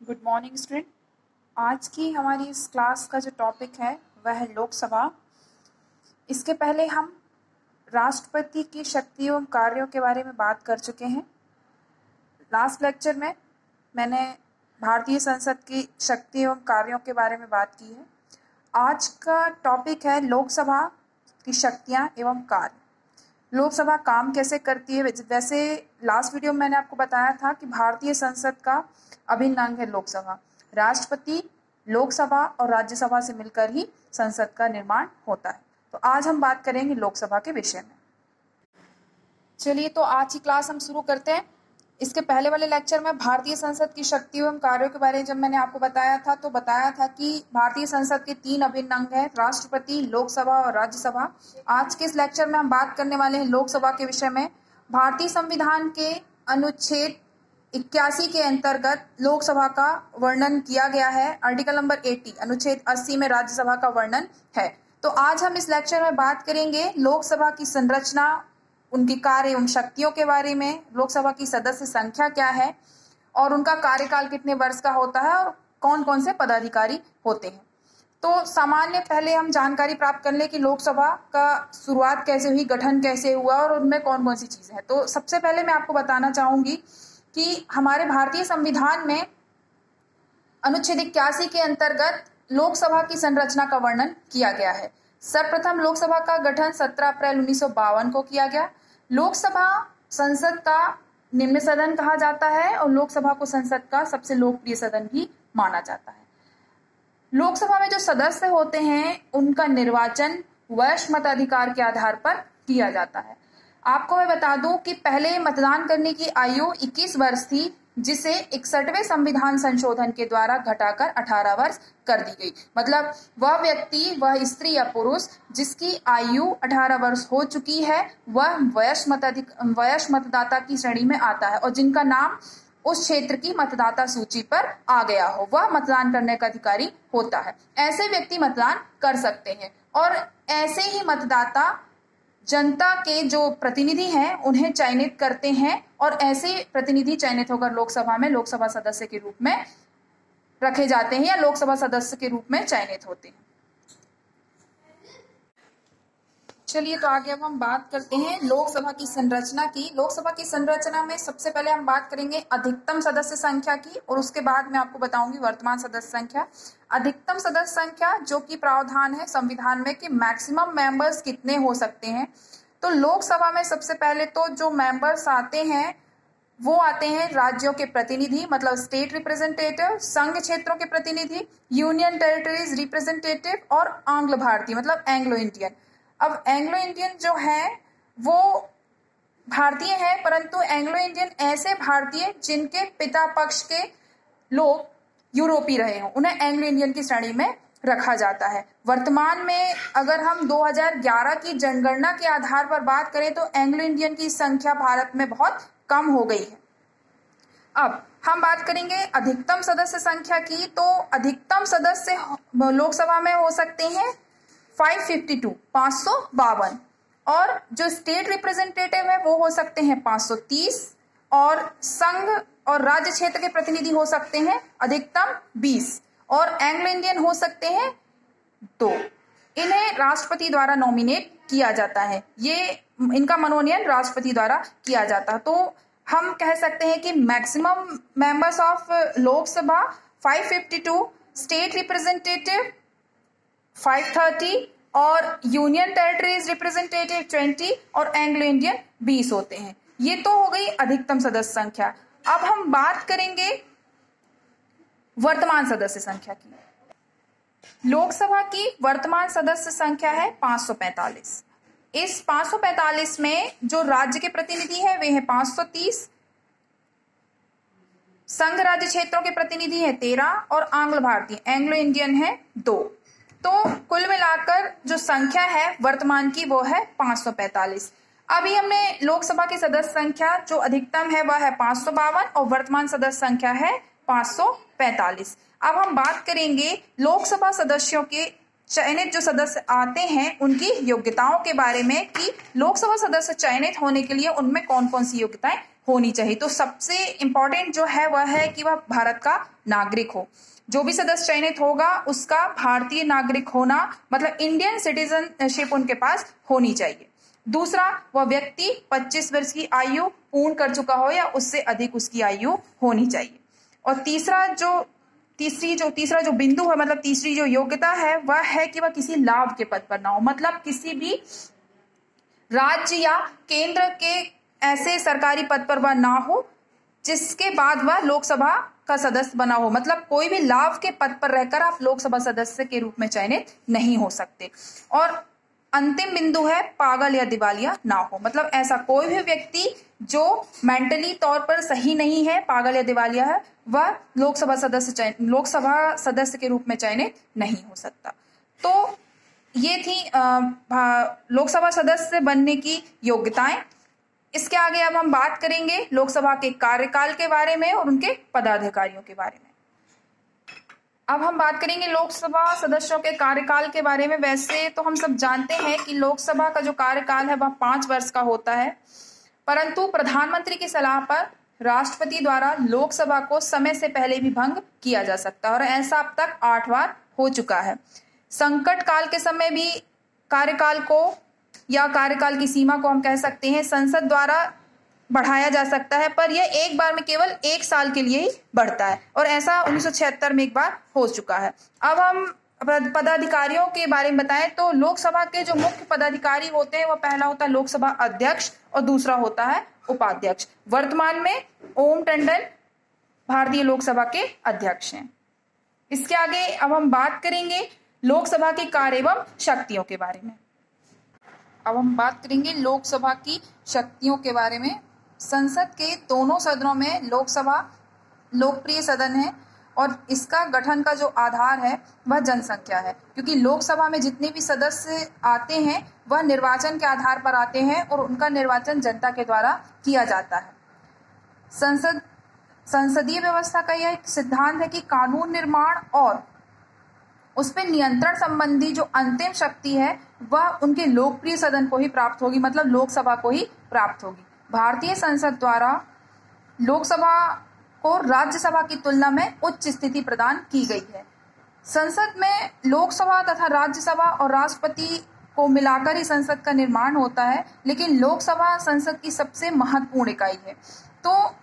Good morning student. आज की हमारी इस क्लास का जो टॉपिक है वह है लोकसभा। इसके पहले हम राष्ट्रपति की शक्ति एवं कार्यों के बारे में बात कर चुके हैं। लास्ट लेक्चर में मैंने भारतीय संसद की शक्ति एवं कार्यों के बारे में बात की है। आज का टॉपिक है लोकसभा की शक्तियाँ एवं कार्य। लोकसभा काम कैसे करती है। वैसे लास्ट वीडियो में मैंने आपको बताया था कि भारतीय संसद का अभिन्न अंग है लोकसभा। राष्ट्रपति, लोकसभा और राज्यसभा से मिलकर ही संसद का निर्माण होता है। तो आज हम बात करेंगे लोकसभा के विषय में। चलिए, तो आज की क्लास हम शुरू करते हैं। इसके पहले वाले लेक्चर में भारतीय संसद की शक्ति एवं कार्यों के बारे में जब मैंने आपको बताया था कि भारतीय संसद के 3 अभिन्न अंग हैं, राष्ट्रपति, लोकसभा और राज्यसभा। आज के इस लेक्चर में हम बात करने वाले हैं लोकसभा के विषय में। भारतीय संविधान के अनुच्छेद 81 के अंतर्गत लोकसभा का वर्णन किया गया है। आर्टिकल नंबर 80, अनुच्छेद 80 में राज्यसभा का वर्णन है। तो आज हम इस लेक्चर में बात करेंगे लोकसभा की संरचना, उनकी कार्य एवं शक्तियों के बारे में, लोकसभा की सदस्य संख्या क्या है और उनका कार्यकाल कितने वर्ष का होता है और कौन कौन से पदाधिकारी होते हैं। तो सामान्य पहले हम जानकारी प्राप्त कर लें कि लोकसभा का शुरुआत कैसे हुई, गठन कैसे हुआ और उनमें कौन कौन सी चीजें हैं। तो सबसे पहले मैं आपको बताना चाहूंगी कि हमारे भारतीय संविधान में अनुच्छेद 81 के अंतर्गत लोकसभा की संरचना का वर्णन किया गया है। सर्वप्रथम लोकसभा का गठन 17 अप्रैल 1952 को किया गया। लोकसभा संसद का निम्न सदन कहा जाता है और लोकसभा को संसद का सबसे लोकप्रिय सदन भी माना जाता है। लोकसभा में जो सदस्य होते हैं उनका निर्वाचन वयस्क मताधिकार के आधार पर किया जाता है। आपको मैं बता दूं कि पहले मतदान करने की आयु 21 वर्ष थी, जिसे 61वें संविधान संशोधन के द्वारा घटाकर 18 वर्ष कर दी गई। मतलब वह व्यक्ति, वह स्त्री या पुरुष जिसकी आयु 18 वर्ष हो चुकी है वह वयस्क मतदाता की श्रेणी में आता है और जिनका नाम उस क्षेत्र की मतदाता सूची पर आ गया हो वह मतदान करने का अधिकारी होता है। ऐसे व्यक्ति मतदान कर सकते हैं और ऐसे ही मतदाता जनता के जो प्रतिनिधि हैं उन्हें चयनित करते हैं और ऐसे प्रतिनिधि चयनित होकर लोकसभा में लोकसभा सदस्य के रूप में रखे जाते हैं या लोकसभा सदस्य के रूप में चयनित होते हैं। चलिए, तो आगे अब हम बात करते हैं लोकसभा की संरचना की। लोकसभा की संरचना में सबसे पहले हम बात करेंगे अधिकतम सदस्य संख्या की और उसके बाद मैं आपको बताऊंगी वर्तमान सदस्य संख्या। अधिकतम सदस्य संख्या जो कि प्रावधान है संविधान में कि मैक्सिमम मेंबर्स कितने हो सकते हैं। तो लोकसभा में सबसे पहले तो जो मेंबर्स आते हैं वो आते हैं राज्यों के प्रतिनिधि, मतलब स्टेट रिप्रेजेंटेटिव, संघ क्षेत्रों के प्रतिनिधि, यूनियन टेरिटरीज रिप्रेजेंटेटिव और आंग्ल भारतीय मतलब एंग्लो इंडियन। अब एंग्लो इंडियन जो है वो भारतीय है, परंतु एंग्लो इंडियन ऐसे भारतीय जिनके पिता पक्ष के लोग यूरोपीय रहे हों, उन्हें एंग्लो इंडियन की श्रेणी में रखा जाता है। वर्तमान में अगर हम 2011 की जनगणना के आधार पर बात करें तो एंग्लो इंडियन की संख्या भारत में बहुत कम हो गई है। अब हम बात करेंगे अधिकतम सदस्य संख्या की। तो अधिकतम सदस्य लोकसभा में हो सकते हैं 552 और जो स्टेट रिप्रेजेंटेटिव है वो हो सकते हैं 530 और संघ और राज्य क्षेत्र के प्रतिनिधि हो सकते हैं अधिकतम 20 और एंग्लो इंडियन हो सकते हैं 2। इन्हें राष्ट्रपति द्वारा नॉमिनेट किया जाता है, ये इनका मनोनयन राष्ट्रपति द्वारा किया जाता है। तो हम कह सकते हैं कि maximum members of Lok Sabha 552, state representative 530 और यूनियन टेरिटरीज रिप्रेजेंटेटिव 20 और एंग्लो इंडियन 20 होते हैं। ये तो हो गई अधिकतम सदस्य संख्या। अब हम बात करेंगे वर्तमान सदस्य संख्या की। लोकसभा की वर्तमान सदस्य संख्या है 545। इस 545 में जो राज्य के प्रतिनिधि है वे हैं 530, संघ राज्य क्षेत्रों के प्रतिनिधि है 13 और आंग्ल भारतीय एंग्लो इंडियन है 2। तो कुल मिलाकर जो संख्या है वर्तमान की वो है 545। अभी हमने लोकसभा की सदस्य संख्या जो अधिकतम है वह है 552 और वर्तमान सदस्य संख्या है 545। अब हम बात करेंगे लोकसभा सदस्यों के चयनित जो सदस्य आते हैं उनकी योग्यताओं के बारे में कि लोकसभा सदस्य चयनित होने के लिए उनमें कौन कौन सी योग्यताएं होनी चाहिए। तो सबसे इम्पोर्टेंट जो है वह है कि वह भारत का नागरिक हो। जो भी सदस्य चयनित होगा उसका भारतीय नागरिक होना मतलब इंडियन सिटीजनशिप उनके पास होनी चाहिए। दूसरा, वह व्यक्ति 25 वर्ष की आयु पूर्ण कर चुका हो या उससे अधिक उसकी आयु होनी चाहिए। और तीसरा जो बिंदु है मतलब तीसरी जो योग्यता है वह है कि वह किसी लाभ के पद पर ना हो, मतलब किसी भी राज्य या केंद्र के ऐसे सरकारी पद पर वह ना हो जिसके बाद वह लोकसभा का सदस्य बना हो। मतलब कोई भी लाभ के पद पर रहकर आप लोकसभा सदस्य के रूप में चयनित नहीं हो सकते। और अंतिम बिंदु है पागल या दिवालिया ना हो, मतलब ऐसा कोई भी व्यक्ति जो मेंटली तौर पर सही नहीं है, पागल या दिवालिया है, वह लोकसभा सदस्य के रूप में चयनित नहीं हो सकता। तो ये थी लोकसभा सदस्य बनने की योग्यताएं। इसके आगे अब हम बात करेंगे लोकसभा के कार्यकाल के बारे में और उनके पदाधिकारियों के बारे में। अब हम बात करेंगे लोकसभा सदस्यों के कार्यकाल के बारे में। वैसे तो हम सब जानते हैं कि लोकसभा का जो कार्यकाल है वह 5 वर्ष का होता है, परंतु प्रधानमंत्री की सलाह पर राष्ट्रपति द्वारा लोकसभा को समय से पहले भी भंग किया जा सकता है और ऐसा अब तक 8 बार हो चुका है। संकट काल के समय भी कार्यकाल को या कार्यकाल की सीमा को हम कह सकते हैं संसद द्वारा बढ़ाया जा सकता है, पर यह एक बार में केवल 1 साल के लिए ही बढ़ता है और ऐसा 1976 में एक बार हो चुका है। अब हम पदाधिकारियों के बारे में बताएं तो लोकसभा के जो मुख्य पदाधिकारी होते हैं वह पहला होता है लोकसभा अध्यक्ष और दूसरा होता है उपाध्यक्ष। वर्तमान में ओम टंडन भारतीय लोकसभा के अध्यक्ष हैं। इसके आगे अब हम बात करेंगे लोकसभा के कार्य एवं शक्तियों के बारे में। अब हम बात करेंगे लोकसभा की शक्तियों के बारे में। संसद के दोनों सदनों में लोकसभा लोकप्रिय सदन है और इसका गठन का जो आधार है वह जनसंख्या है, क्योंकि लोकसभा में जितने भी सदस्य आते हैं वह निर्वाचन के आधार पर आते हैं और उनका निर्वाचन जनता के द्वारा किया जाता है। संसदीय व्यवस्था का यह एक सिद्धांत है कि कानून निर्माण और उस पर नियंत्रण संबंधी जो अंतिम शक्ति है वह उनके लोकप्रिय सदन को ही प्राप्त होगी, मतलब लोकसभा को ही प्राप्त होगी। भारतीय संसद द्वारा लोकसभा को राज्यसभा की तुलना में उच्च स्थिति प्रदान की गई है। संसद में लोकसभा तथा राज्यसभा और राष्ट्रपति को मिलाकर ही संसद का निर्माण होता है, लेकिन लोकसभा संसद की सबसे महत्वपूर्ण इकाई है। तो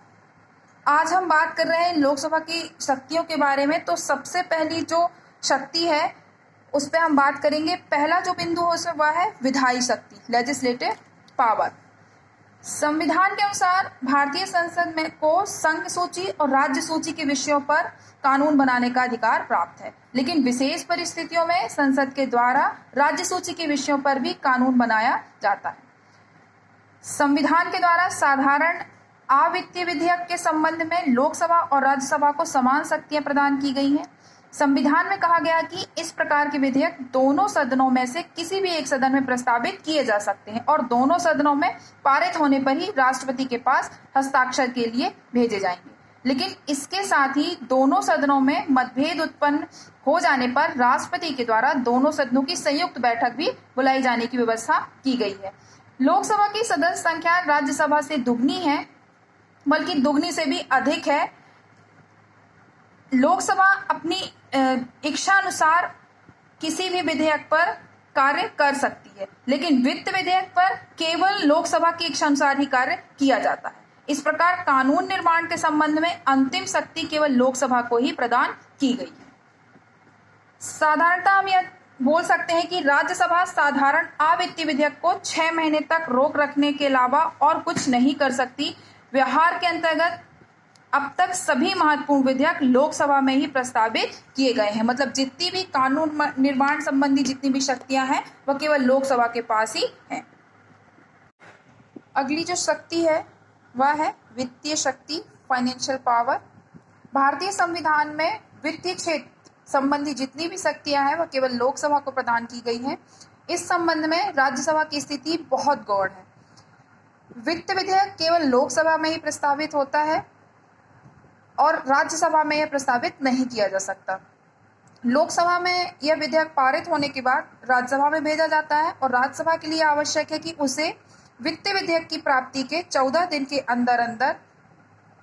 आज हम बात कर रहे हैं लोकसभा की शक्तियों के बारे में। तो सबसे पहली जो शक्ति है उस पर हम बात करेंगे। पहला जो बिंदु है उसमें वह है विधायी शक्ति, लेजिस्लेटिव पावर। संविधान के अनुसार भारतीय संसद में को संघ सूची और राज्य सूची के विषयों पर कानून बनाने का अधिकार प्राप्त है, लेकिन विशेष परिस्थितियों में संसद के द्वारा राज्य सूची के विषयों पर भी कानून बनाया जाता है। संविधान के द्वारा साधारण अवित्तीय विधेयक के संबंध में लोकसभा और राज्यसभा को समान शक्तियां प्रदान की गई हैं। संविधान में कहा गया कि इस प्रकार के विधेयक दोनों सदनों में से किसी भी एक सदन में प्रस्तावित किए जा सकते हैं और दोनों सदनों में पारित होने पर ही राष्ट्रपति के पास हस्ताक्षर के लिए भेजे जाएंगे। लेकिन इसके साथ ही दोनों सदनों में मतभेद उत्पन्न हो जाने पर राष्ट्रपति के द्वारा दोनों सदनों की संयुक्त बैठक भी बुलाई जाने की व्यवस्था की गई है। लोकसभा की सदस्य संख्या राज्यसभा से दुगनी है, बल्कि दुगनी से भी अधिक है। लोकसभा अपनी इच्छा अनुसार किसी भी विधेयक पर कार्य कर सकती है, लेकिन वित्त विधेयक पर केवल लोकसभा की इच्छा अनुसार ही कार्य किया जाता है। इस प्रकार कानून निर्माण के संबंध में अंतिम शक्ति केवल लोकसभा को ही प्रदान की गई है। साधारणतः हम यह बोल सकते हैं कि राज्यसभा साधारण अवित्तीय विधेयक को 6 महीने तक रोक रखने के अलावा और कुछ नहीं कर सकती। व्यवहार के अंतर्गत अब तक सभी महत्वपूर्ण विधेयक लोकसभा में ही प्रस्तावित किए गए हैं, मतलब जितनी भी कानून निर्माण संबंधी जितनी भी शक्तियां हैं वह केवल लोकसभा के पास ही हैं। अगली जो शक्ति है वह है वित्तीय शक्ति, फाइनेंशियल पावर। भारतीय संविधान में वित्तीय क्षेत्र संबंधी जितनी भी शक्तियां हैं वह केवल लोकसभा को प्रदान की गई हैं। इस संबंध में राज्यसभा की स्थिति बहुत गौण है। वित्त विधेयक केवल लोकसभा में ही प्रस्तावित होता है और राज्यसभा में यह प्रस्तावित नहीं किया जा सकता। लोकसभा में यह विधेयक पारित होने के बाद राज्यसभा में भेजा जाता है और राज्यसभा के लिए आवश्यक है कि उसे वित्त विधेयक की प्राप्ति के 14 दिन के अंदर अंदर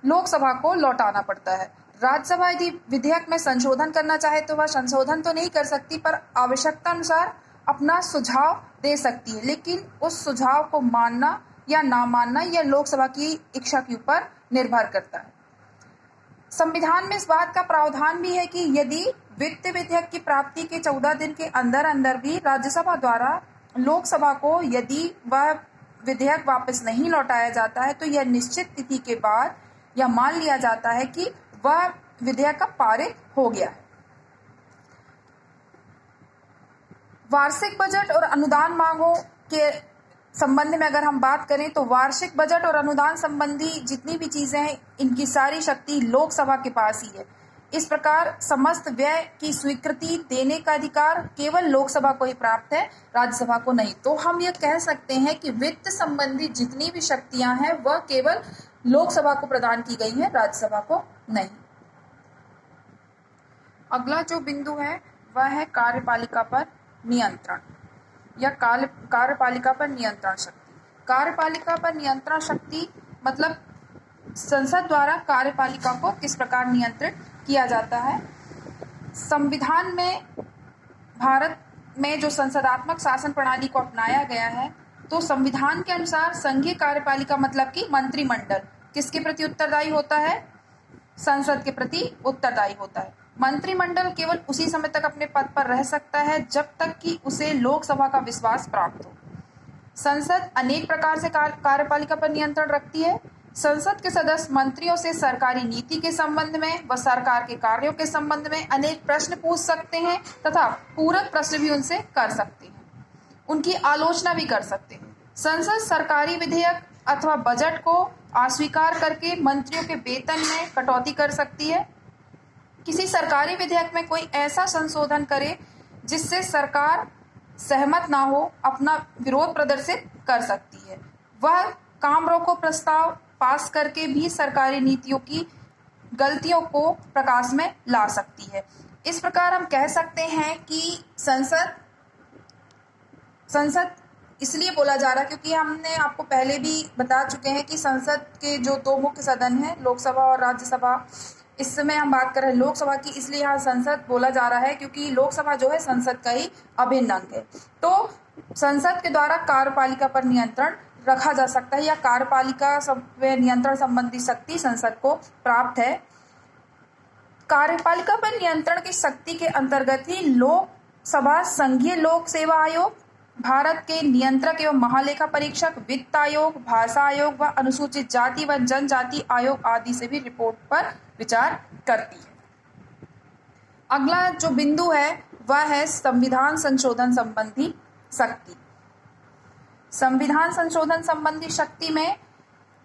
लोकसभा को लौटाना पड़ता है। राज्यसभा यदि विधेयक में संशोधन करना चाहे तो वह संशोधन तो नहीं कर सकती, पर आवश्यकता अनुसार अपना सुझाव दे सकती है, लेकिन उस सुझाव को मानना या ना मानना यह लोकसभा की इच्छा के ऊपर निर्भर करता है। संविधान में इस बात का प्रावधान भी है कि यदि वित्त विधेयक की प्राप्ति के 14 दिन के अंदर अंदर भी राज्यसभा द्वारा लोकसभा को यदि वह विधेयक वापस नहीं लौटाया जाता है तो यह निश्चित तिथि के बाद यह मान लिया जाता है कि वह विधेयक का पारित हो गया है। वार्षिक बजट और अनुदान मांगों के संबंध में अगर हम बात करें तो वार्षिक बजट और अनुदान संबंधी जितनी भी चीजें हैं इनकी सारी शक्ति लोकसभा के पास ही है। इस प्रकार समस्त व्यय की स्वीकृति देने का अधिकार केवल लोकसभा को ही प्राप्त है, राज्यसभा को नहीं। तो हम ये कह सकते हैं कि वित्त संबंधी जितनी भी शक्तियां हैं वह केवल लोकसभा को प्रदान की गई है, राज्यसभा को नहीं। अगला जो बिंदु है वह है कार्यपालिका पर नियंत्रण या कार्यपालिका पर नियंत्रण शक्ति। कार्यपालिका पर नियंत्रण शक्ति मतलब संसद द्वारा कार्यपालिका को किस प्रकार नियंत्रित किया जाता है। संविधान में भारत में जो संसदात्मक शासन प्रणाली को अपनाया गया है तो संविधान के अनुसार संघीय कार्यपालिका मतलब कि मंत्रिमंडल किसके प्रति उत्तरदायी होता है, संसद के प्रति उत्तरदायी होता है। मंत्रिमंडल केवल उसी समय तक अपने पद पर रह सकता है जब तक कि उसे लोकसभा का विश्वास प्राप्त हो। संसद अनेक प्रकार से कार्यपालिका पर नियंत्रण रखती है। संसद के सदस्य मंत्रियों से सरकारी नीति के संबंध में व सरकार के कार्यों के संबंध में अनेक प्रश्न पूछ सकते हैं तथा पूरक प्रश्न भी उनसे कर सकते हैं, उनकी आलोचना भी कर सकते हैं। संसद सरकारी विधेयक अथवा बजट को अस्वीकार करके मंत्रियों के वेतन में कटौती कर सकती है। किसी सरकारी विधेयक में कोई ऐसा संशोधन करे जिससे सरकार सहमत ना हो, अपना विरोध प्रदर्शित कर सकती है। वह काम रोको प्रस्ताव पास करके भी सरकारी नीतियों की गलतियों को प्रकाश में ला सकती है। इस प्रकार हम कह सकते हैं कि संसद इसलिए बोला जा रहा है क्योंकि हमने आपको पहले भी बता चुके हैं कि संसद के जो दो मुख्य सदन हैं, लोकसभा और राज्यसभा, इस समय हम बात कर रहे हैं लोकसभा की, इसलिए यहाँ संसद बोला जा रहा है क्योंकि लोकसभा जो है संसद का ही अभिन्न अंग है। तो संसद के द्वारा कार्यपालिका पर नियंत्रण रखा जा सकता है या कार्यपालिका नियंत्रण संबंधी शक्ति संसद को प्राप्त है। कार्यपालिका पर नियंत्रण की शक्ति के अंतर्गत ही लोकसभा, संघीय लोक सेवा आयोग, भारत के नियंत्रक एवं महालेखा परीक्षक, वित्त आयोग, भाषा आयोग व अनुसूचित जाति व जनजाति आयोग आदि से भी रिपोर्ट पर विचार करती है। अगला जो बिंदु है वह है संविधान संशोधन संबंधी शक्ति। संविधान संशोधन संबंधी शक्ति में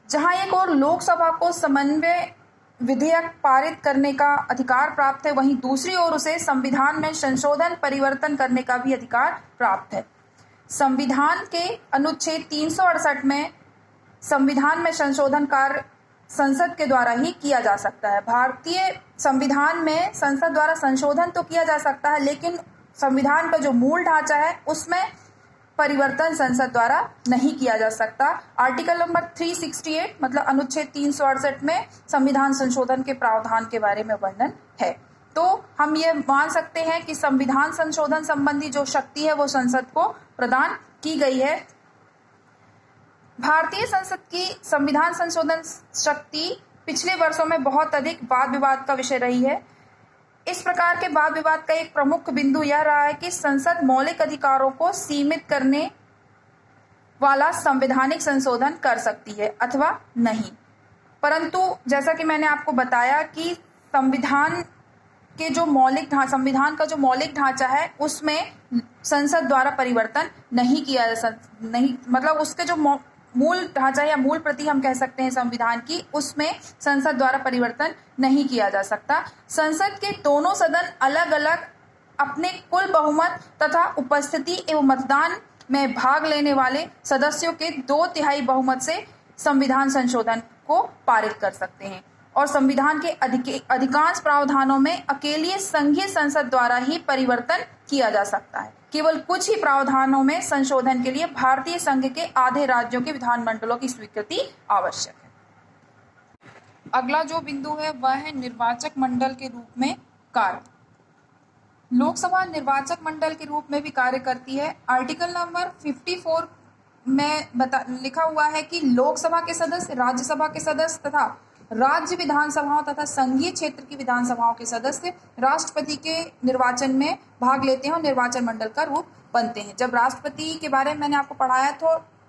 जहां एक और लोकसभा को समन्वय विधेयक पारित करने का अधिकार प्राप्त है, वहीं दूसरी ओर उसे संविधान में संशोधन परिवर्तन करने का भी अधिकार प्राप्त है। संविधान के अनुच्छेद 368 में संविधान में संशोधन कार्य संसद के द्वारा ही किया जा सकता है। भारतीय संविधान में संसद द्वारा संशोधन तो किया जा सकता है, लेकिन संविधान का जो मूल ढांचा है उसमें परिवर्तन संसद द्वारा नहीं किया जा सकता। आर्टिकल नंबर 368 मतलब अनुच्छेद 368 में संविधान संशोधन के प्रावधान के बारे में वर्णन है। तो हम ये मान सकते हैं कि संविधान संशोधन संबंधी जो शक्ति है वो संसद को प्रदान की गई है। भारतीय संसद की संविधान संशोधन शक्ति पिछले वर्षों में बहुत अधिक वाद विवाद का विषय रही है। इस प्रकार के वाद विवाद का एक प्रमुख बिंदु यह रहा है कि संसद मौलिक अधिकारों को सीमित करने वाला संवैधानिक संशोधन कर सकती है अथवा नहीं। परंतु जैसा कि मैंने आपको बताया कि संविधान का जो मौलिक ढांचा है उसमें संसद द्वारा परिवर्तन नहीं किया मतलब उसके जो मूल ढांचा या मूल प्रति हम कह सकते हैं संविधान की, उसमें संसद द्वारा परिवर्तन नहीं किया जा सकता। संसद के दोनों सदन अलग अलग अपने कुल बहुमत तथा उपस्थिति एवं मतदान में भाग लेने वाले सदस्यों के 2/3 बहुमत से संविधान संशोधन को पारित कर सकते हैं। और संविधान के अधिकांश प्रावधानों में अकेले संघीय संसद द्वारा ही परिवर्तन किया जा सकता है। केवल कुछ ही प्रावधानों में संशोधन के लिए भारतीय संघ के आधे राज्यों के विधानमंडलों की स्वीकृति आवश्यक है। अगला जो बिंदु है वह है निर्वाचक मंडल के रूप में कार्य। लोकसभा निर्वाचक मंडल के रूप में भी कार्य करती है। आर्टिकल नंबर 54 में लिखा हुआ है कि लोकसभा के सदस्य, राज्यसभा के सदस्य तथा राज्य विधानसभाओं तथा संघीय क्षेत्र की विधानसभाओं के सदस्य राष्ट्रपति के निर्वाचन में भाग लेते हैं और निर्वाचन मंडल का रूप बनते हैं। जब राष्ट्रपति के बारे में मैंने आपको पढ़ाया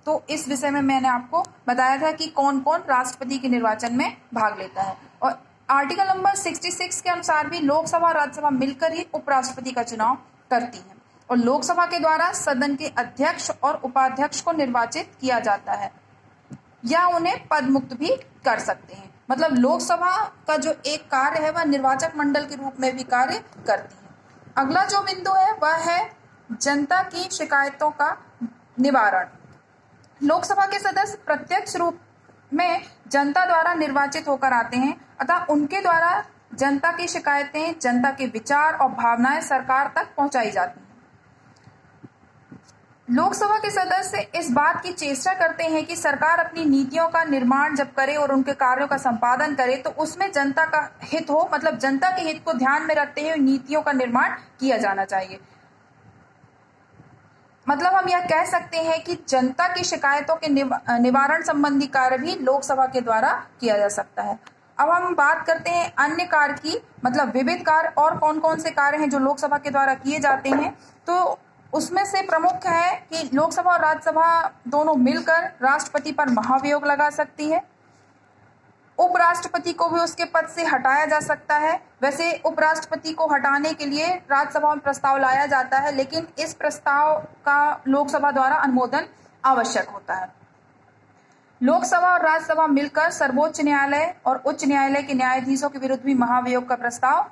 तो इस विषय में मैंने आपको बताया था कि कौन कौन राष्ट्रपति के निर्वाचन में भाग लेता है। और आर्टिकल नंबर 66 के अनुसार भी लोकसभा और राज्यसभा मिलकर ही उपराष्ट्रपति का चुनाव करती है और लोकसभा के द्वारा सदन के अध्यक्ष और उपाध्यक्ष को निर्वाचित किया जाता है या उन्हें पद मुक्त भी कर सकते हैं। मतलब लोकसभा का जो एक कार्य है वह निर्वाचक मंडल के रूप में भी कार्य करती है। अगला जो बिंदु है वह है जनता की शिकायतों का निवारण। लोकसभा के सदस्य प्रत्यक्ष रूप में जनता द्वारा निर्वाचित होकर आते हैं अतः उनके द्वारा जनता की शिकायतें, जनता के विचार और भावनाएं सरकार तक पहुंचाई जाती हैं। लोकसभा के सदस्य इस बात की चेष्टा करते हैं कि सरकार अपनी नीतियों का निर्माण जब करे और उनके कार्यों का संपादन करे तो उसमें जनता का हित हो, मतलब जनता के हित को ध्यान में रखते हुए नीतियों का निर्माण किया जाना चाहिए। मतलब हम यह कह सकते हैं कि जनता की शिकायतों के निवारण संबंधी कार्य भी लोकसभा के द्वारा किया जा सकता है। अब हम बात करते हैं अन्य कार्य की, मतलब विविध कार्य और कौन कौन से कार्य हैं जो लोकसभा के द्वारा किए जाते हैं। तो उसमें से प्रमुख है कि लोकसभा और राज्यसभा दोनों मिलकर राष्ट्रपति पर महाभियोग लगा सकती है। उपराष्ट्रपति को भी उसके पद से हटाया जा सकता है। वैसे उपराष्ट्रपति को हटाने के लिए राज्यसभा में प्रस्ताव लाया जाता है, लेकिन इस प्रस्ताव का लोकसभा द्वारा अनुमोदन आवश्यक होता है। लोकसभा और राज्यसभा मिलकर सर्वोच्च न्यायालय और उच्च न्यायालय के न्यायाधीशों के विरुद्ध भी महाभियोग का प्रस्ताव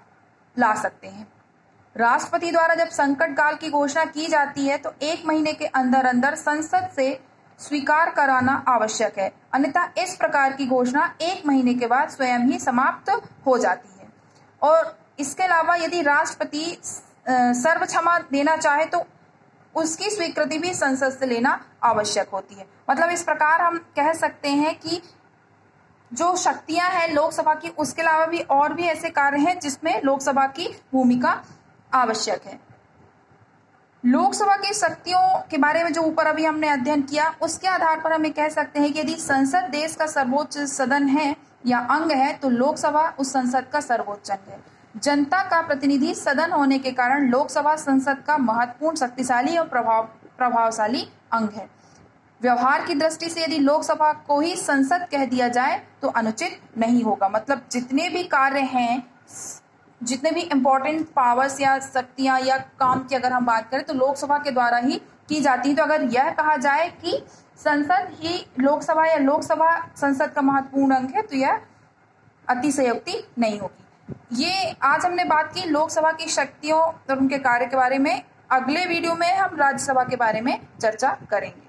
ला सकते हैं। राष्ट्रपति द्वारा जब संकट काल की घोषणा की जाती है तो 1 महीने के अंदर अंदर संसद से स्वीकार कराना आवश्यक है, अन्यथा इस प्रकार की घोषणा 1 महीने के बाद स्वयं ही समाप्त हो जाती है। और इसके अलावा यदि राष्ट्रपति सर्व क्षमा देना चाहे तो उसकी स्वीकृति भी संसद से लेना आवश्यक होती है। मतलब इस प्रकार हम कह सकते हैं कि जो शक्तियां हैं लोकसभा की, उसके अलावा भी और भी ऐसे कार्य हैं जिसमें लोकसभा की भूमिका आवश्यक है। लोकसभा की शक्तियों के बारे में जो ऊपर अभी हमने अध्ययन किया, उसके आधार पर हमें कह सकते हैं कि यदि संसद देश का सर्वोच्च सदन है या अंग है तो लोकसभा उस संसद का सर्वोच्च अंग है। जनता का प्रतिनिधि सदन होने के कारण लोकसभा संसद का महत्वपूर्ण, शक्तिशाली और प्रभावशाली अंग है। व्यवहार की दृष्टि से यदि लोकसभा को ही संसद कह दिया जाए तो अनुचित नहीं होगा। मतलब जितने भी कार्य हैं, जितने भी इम्पोर्टेंट पावर्स या शक्तियां या काम की अगर हम बात करें तो लोकसभा के द्वारा ही की जाती है। तो अगर यह कहा जाए कि संसद ही लोकसभा या लोकसभा संसद का महत्वपूर्ण अंग है तो यह अतिशयोक्ति नहीं होगी। ये आज हमने बात की लोकसभा की शक्तियों और उनके कार्य के बारे में। अगले वीडियो में हम राज्यसभा के बारे में चर्चा करेंगे।